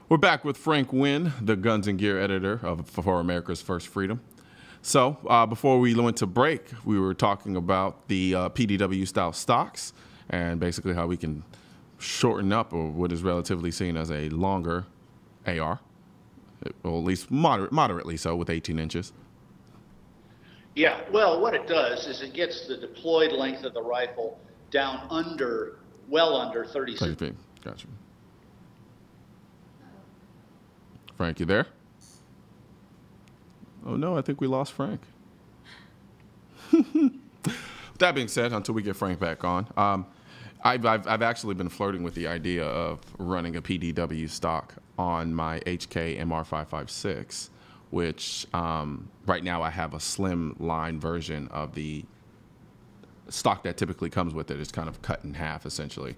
We're back with Frank Winn, the Guns and Gear editor for America's First Freedom. So before we went to break, we were talking about the PDW style stocks and basically how we can shorten up what is relatively seen as a longer AR, or at least moderately so, with 18 inches. Yeah, well, what it does is it gets the deployed length of the rifle down well under 36 feet. Gotcha. Frank, you there? Oh no, I think we lost Frank. That being said, until we get Frank back on, I've actually been flirting with the idea of running a PDW stock on my HK MR556, which right now I have a slim line version of the stock that typically comes with it. It's kind of cut in half, essentially.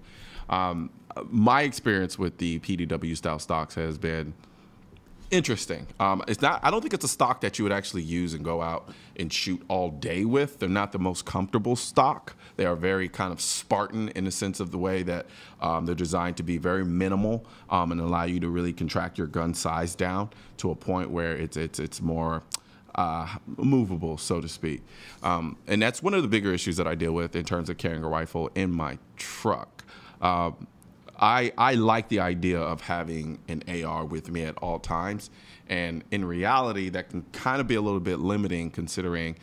My experience with the PDW style stocks has been interesting. It's not. I don't think it's a stock that you would actually use and go out and shoot all day with. They're not the most comfortable stock. They are very kind of Spartan in the sense of the way that they're designed to be very minimal and allow you to really contract your gun size down to a point where it's more movable, so to speak. And that's one of the bigger issues that I deal with in terms of carrying a rifle in my truck. I like the idea of having an AR with me at all times, and in reality that can kind of be a little bit limiting considering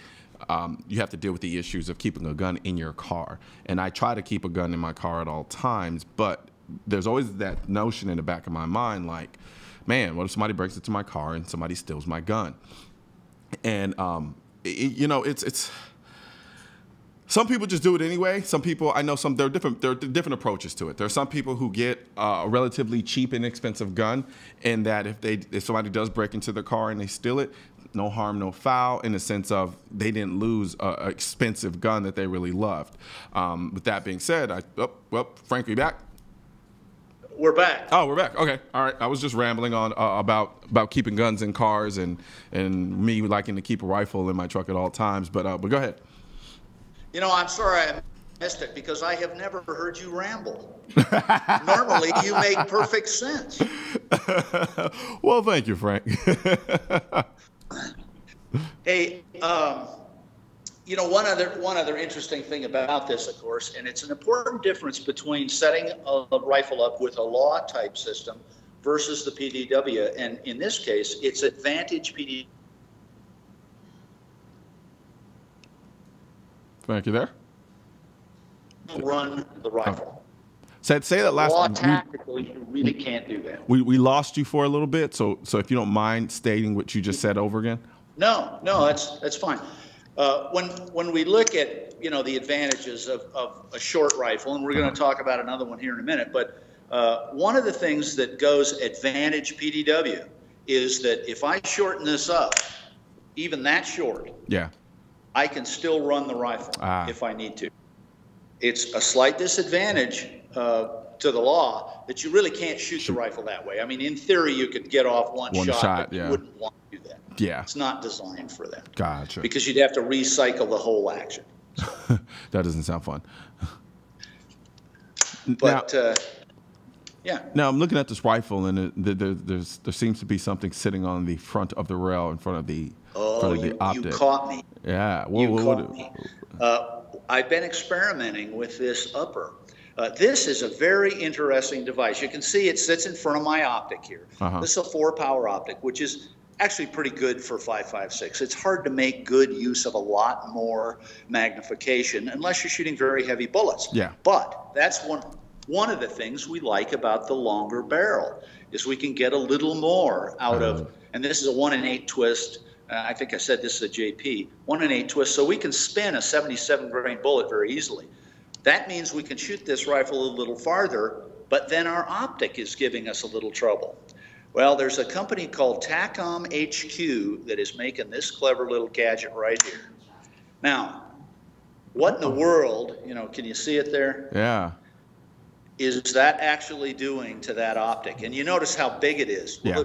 you have to deal with the issues of keeping a gun in your car. And I try to keep a gun in my car at all times, but there's always that notion in the back of my mind like, man, what if somebody breaks into my car and somebody steals my gun? And you know, it's some people just do it anyway. Some people, I know there are different approaches to it. There are some people who get a relatively cheap, inexpensive gun, and that if somebody does break into their car and they steal it, no harm, no foul, in the sense of they didn't lose an expensive gun that they really loved. With that being said, well, Frank, we back? We're back. Oh, we're back. Okay, all right. I was just rambling on about keeping guns in cars and me liking to keep a rifle in my truck at all times. But go ahead. You know, I'm sorry I missed it because I have never heard you ramble. Normally, you make perfect sense. Well, thank you, Frank. Hey, you know, one other interesting thing about this, of course, and it's an important difference between setting a rifle up with a law type system versus the PDW, and in this case, it's Advantage PDW. Frank, you there? Run the rifle. Say that last. Law tactically, you really can't do that. We lost you for a little bit, so if you don't mind stating what you just said over again. No, that's fine. When we look at, you know, the advantages of a short rifle, and we're going to talk about another one here in a minute, but one of the things that goes Advantage PDW is that if I shorten this up, even that short, yeah, I can still run the rifle if I need to. It's a slight disadvantage to the law that you really can't shoot the rifle that way. I mean, in theory, you could get off one shot, but you wouldn't want to do that. Yeah. It's not designed for that. Gotcha. Because you'd have to recycle the whole action. So. That doesn't sound fun. But, yeah. Now, I'm looking at this rifle, and there seems to be something sitting on the front of the rail in front of the optic. You caught me. Yeah. You caught me. I've been experimenting with this upper. This is a very interesting device. You can see it sits in front of my optic here. This is a 4-power optic, which is actually pretty good for 5.56. It's hard to make good use of a lot more magnification unless you're shooting very heavy bullets. Yeah. But that's one of the things we like about the longer barrel is we can get a little more out of, and this is a 1 in 8 twist. I think I said this is a JP, 1 in 8 twist, so we can spin a 77 grain bullet very easily. That means we can shoot this rifle a little farther, but then our optic is giving us a little trouble. Well, there's a company called TACOM HQ that is making this clever little gadget right here. Now, what in the world, you know, can you see it there? Yeah. Is that actually doing to that optic? And you notice how big it is. Well, yeah.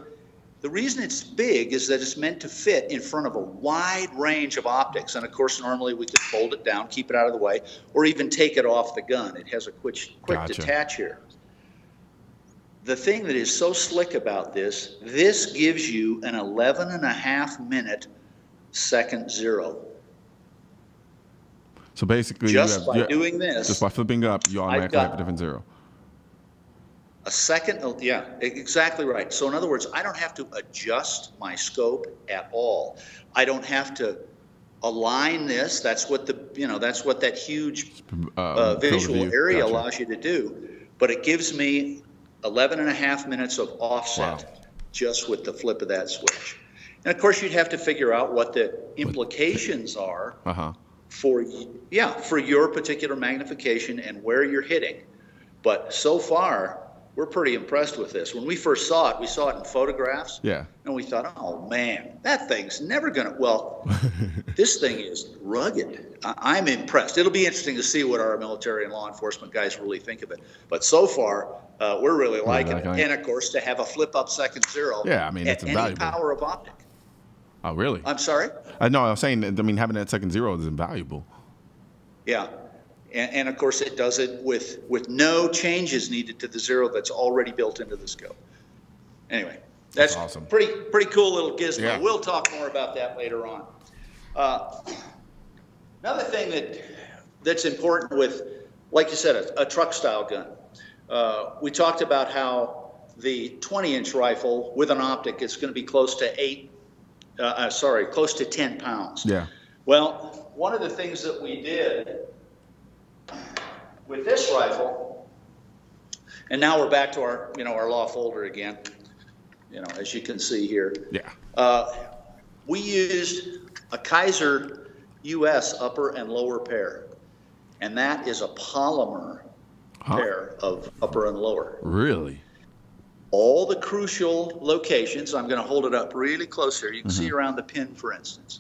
The reason it's big is that it's meant to fit in front of a wide range of optics. And of course, normally we could fold it down, keep it out of the way, or even take it off the gun. It has a quick Gotcha. detach here. the thing that is so slick about this gives you an 11.5 minute second zero. So basically, just by doing this, just by flipping up, you automatically have a different zero. A second, yeah, exactly right. So in other words, I don't have to adjust my scope at all. I don't have to align this. That's what that's what that huge visual area allows you to do. But it gives me 11.5 minutes of offset just with the flip of that switch. And of course, you'd have to figure out what the implications are for your particular magnification and where you're hitting. But so far, we're pretty impressed with this. When we first saw it, we saw it in photographs. Yeah. And we thought, oh, man, that thing's never going to, well, this thing is rugged. I'm impressed. It'll be interesting to see what our military and law enforcement guys really think of it. But so far, we're really liking it. And, of course, to have a flip-up second zero I mean, it's any power of optic. Oh, really? I'm sorry? No, I was saying, I mean, having that second zero is invaluable. Yeah. And of course, it does it with no changes needed to the zero that's already built into the scope. Anyway, that's awesome. Pretty cool little gizmo. Yeah. We'll talk more about that later on. Another thing that's important with, like you said, a truck-style gun. We talked about how the 20-inch rifle with an optic is going to be close to close to 10 pounds. Yeah. Well, one of the things that we did with this rifle, and now we're back to our law folder again, as you can see here. Yeah. We used a Kaiser US upper and lower pair, and that is a polymer pair of upper and lower. Really? All the crucial locations, I'm going to hold it up really close here. You can see around the pin, for instance.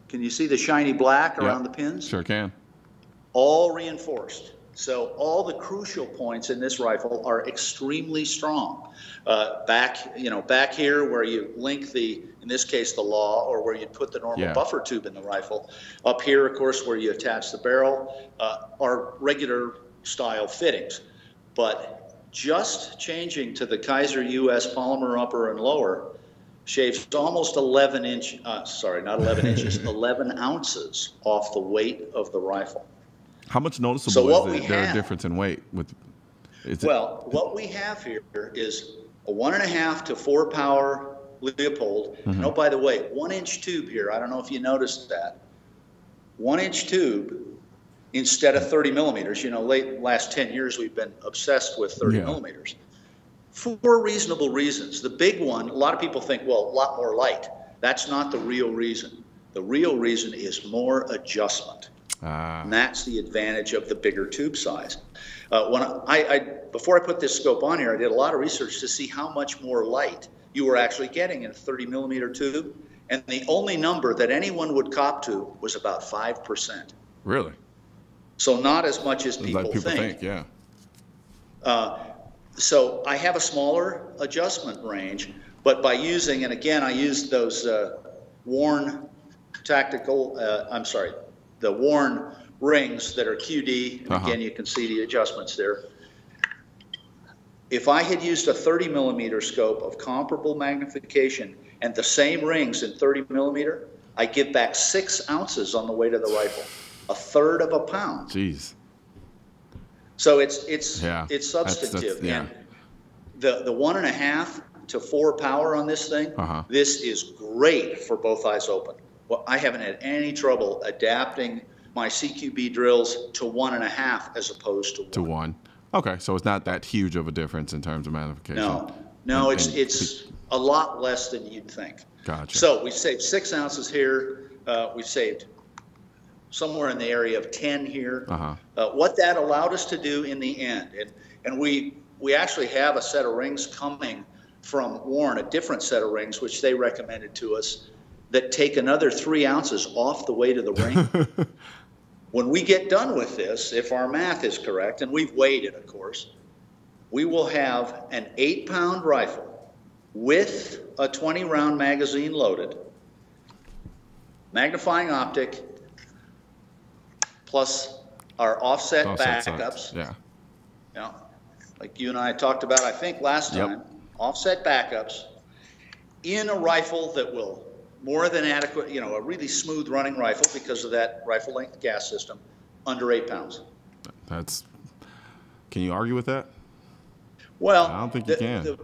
Can you see the shiny black around the pins? Sure can. All reinforced. So all the crucial points in this rifle are extremely strong. Back here where you link in this case, the law, or where you put the normal buffer tube in the rifle. Up here, of course, where you attach the barrel, are regular style fittings. But just changing to the Kaiser US polymer upper and lower shaves almost 11 inches off the weight of the rifle. How much noticeable is there a difference in weight? What we have here is a 1.5 to 4 power Leopold. And oh, by the way, 1-inch tube here. I don't know if you noticed that. 1-inch tube instead of 30 millimeters. Last 10 years we've been obsessed with 30 millimeters. For reasonable reasons. The big one, a lot of people think, well, a lot more light. That's not the real reason. The real reason is more adjustment. And that's the advantage of the bigger tube size. Before I put this scope on here, I did a lot of research to see how much more light you were actually getting in a 30 millimeter tube. And the only number that anyone would cop to was about 5%. Really? So not as much as people think. Yeah. So I have a smaller adjustment range, but by using, and again, I used those worn the worn rings that are QD. And again, you can see the adjustments there. If I had used a 30 millimeter scope of comparable magnification and the same rings in 30 millimeter, I give back 6 ounces on the weight of the rifle, 1/3 of a pound. Jeez. So it's substantive. Yeah. And the 1.5 to 4 power on this thing, this is great for both eyes open. Well, I haven't had any trouble adapting my CQB drills to 1.5 as opposed to 1. Okay, so it's not that huge of a difference in terms of magnification. No, it's a lot less than you'd think. Gotcha. So we saved 6 ounces here. We saved somewhere in the area of 10 here. What that allowed us to do in the end, and we actually have a set of rings coming from Warren, a different set of rings, which they recommended to us, that take another 3 ounces off the weight of the ring. When we get done with this, if our math is correct, and we've weighed it, of course, we will have an 8-pound rifle with a 20-round magazine loaded, magnifying optic, plus our offset backups. like you and I talked about, I think last time, offset backups in a rifle that will more than adequate, a really smooth running rifle because of that rifle length gas system, under 8 pounds. Can you argue with that? Well, I don't think you can.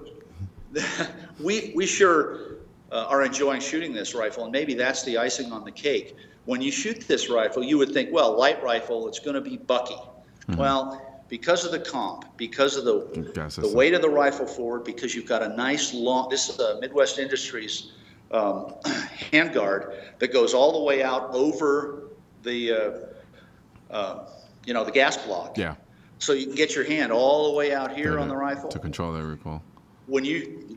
We sure are enjoying shooting this rifle, and maybe that's the icing on the cake. When you shoot this rifle, you would think, well, light rifle, it's going to be bucky. Mm-hmm. Well, because of the comp, because of the weight of the rifle forward, because you've got a nice long, this is a Midwest Industries handguard that goes all the way out over the, the gas block. Yeah. So you can get your hand all the way out here on the rifle. To control that recoil.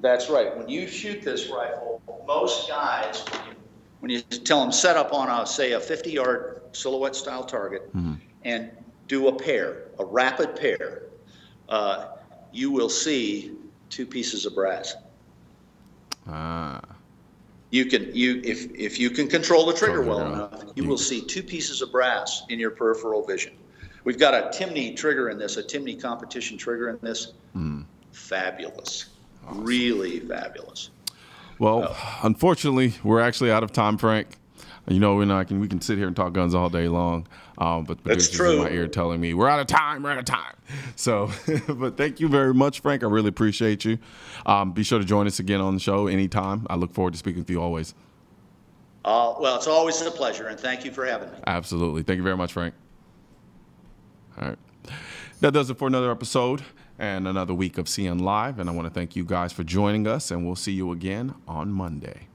That's right. When you shoot this rifle, most guys, when you tell them set up on say a 50-yard silhouette style target and do a rapid pair, you will see 2 pieces of brass. If you can control the trigger well enough, you will see 2 pieces of brass in your peripheral vision. We've got a Timney trigger in this, a Timney competition trigger in this. Fabulous. Awesome. Really fabulous. Well, unfortunately, we're actually out of time, Frank. We can sit here and talk guns all day long, but the producers in my ear telling me we're out of time. So, but thank you very much, Frank. I really appreciate you. Be sure to join us again on the show anytime. I look forward to speaking with you always. Well, it's always a pleasure, and thank you for having me. Absolutely. Thank you very much, Frank. All right. That does it for another episode and another week of CN Live. And I want to thank you guys for joining us, and we'll see you again on Monday.